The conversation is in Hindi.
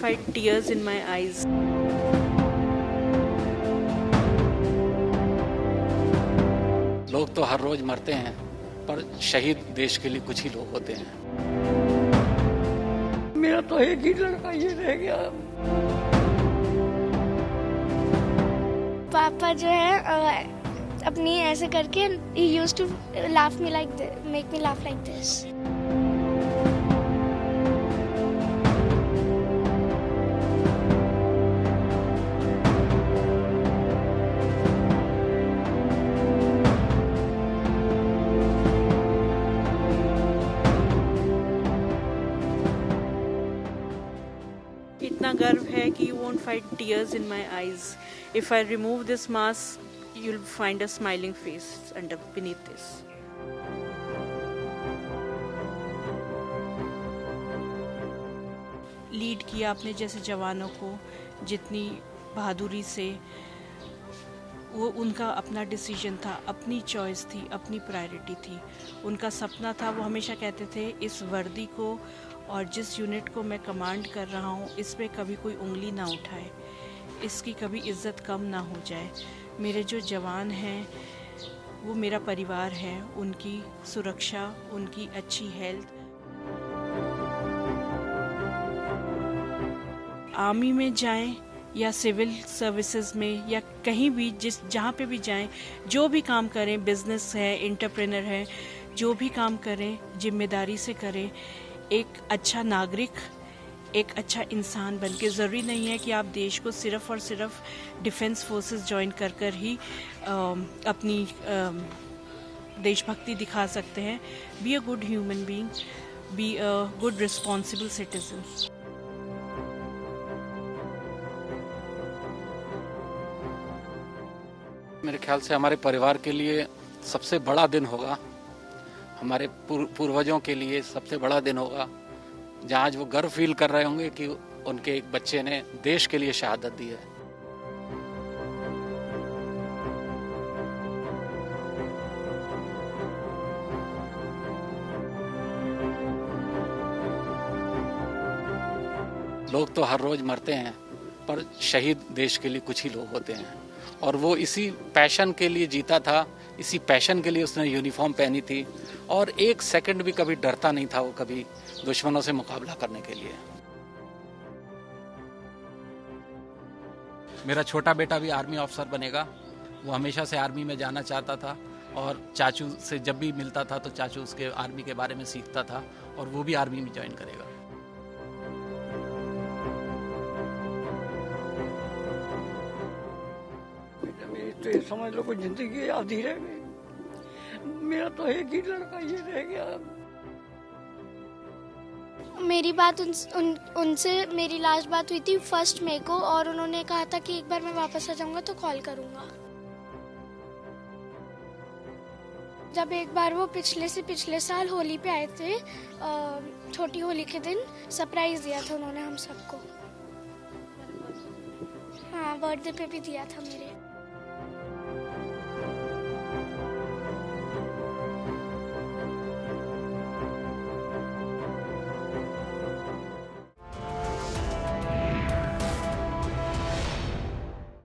fight tears in my eyes. लोग तो हर रोज मरते हैं, पर शहीद देश के लिए कुछ ही लोग होते हैं। मेरा तो एक ही लड़का ये रह गया। पापा जो है अपनी ऐसे करके he used to laugh me like this, make me laugh like this. इतना गर्व है कि you won't find tears in my eyes. If I remove this mask, you'll find a smiling face beneath this. Lead किया अपने जैसे जवानों को जितनी बहादुरी से, वो उनका अपना डिसीजन था, अपनी चॉइस थी, अपनी प्रायोरिटी थी, उनका सपना था। वो हमेशा कहते थे इस वर्दी को और जिस यूनिट को मैं कमांड कर रहा हूँ इस पे कभी कोई उंगली ना उठाए, इसकी कभी इज्जत कम ना हो जाए। मेरे जो जवान हैं वो मेरा परिवार है, उनकी सुरक्षा, उनकी अच्छी हेल्थ। आर्मी में जाएं या सिविल सर्विसेज में या कहीं भी जहाँ पे भी जाएं, जो भी काम करें, बिजनेस है, एंटरप्रेन्योर है, जो भी काम करें जिम्मेदारी से करें। एक अच्छा नागरिक, एक अच्छा इंसान बनके, ज़रूरी नहीं है कि आप देश को सिर्फ़ और सिर्फ डिफेंस फोर्सेस ज्वाइन कर ही अपनी देशभक्ति दिखा सकते हैं। Be a good human being, be a good responsible citizen. मेरे ख्याल से हमारे परिवार के लिए सबसे बड़ा दिन होगा, हमारे पूर्वजों के लिए सबसे बड़ा दिन होगा, जहाँ आज वो गर्व फील कर रहे होंगे कि उनके एक बच्चे ने देश के लिए शहादत दी है। लोग तो हर रोज मरते हैं, पर शहीद देश के लिए कुछ ही लोग होते हैं। और वो इसी पैशन के लिए जीता था, इसी पैशन के लिए उसने यूनिफॉर्म पहनी थी, और एक सेकंड भी कभी डरता नहीं था वो कभी दुश्मनों से मुकाबला करने के लिए। मेरा छोटा बेटा भी आर्मी ऑफिसर बनेगा, वो हमेशा से आर्मी में जाना चाहता था, और चाचू से जब भी मिलता था तो चाचू उसके आर्मी के बारे में सीखता था, और वो भी आर्मी में ज्वाइन करेगा। तो ये समझ लो कोई जिंदगी आधी रह गई। मेरा तो एक ही लड़का ये रह गया। मेरी बात उनसे मेरी लास्ट बात हुई थी 1 मई को, और उन्होंने कहा था कि एक बार मैं वापस आ जाऊंगा तो कॉल करूंगा। जब एक बार वो पिछले साल होली पे आए थे, छोटी होली के दिन सरप्राइज दिया था उन्होंने हम सबको। हाँ, बर्थडे पे भी दिया था मेरे।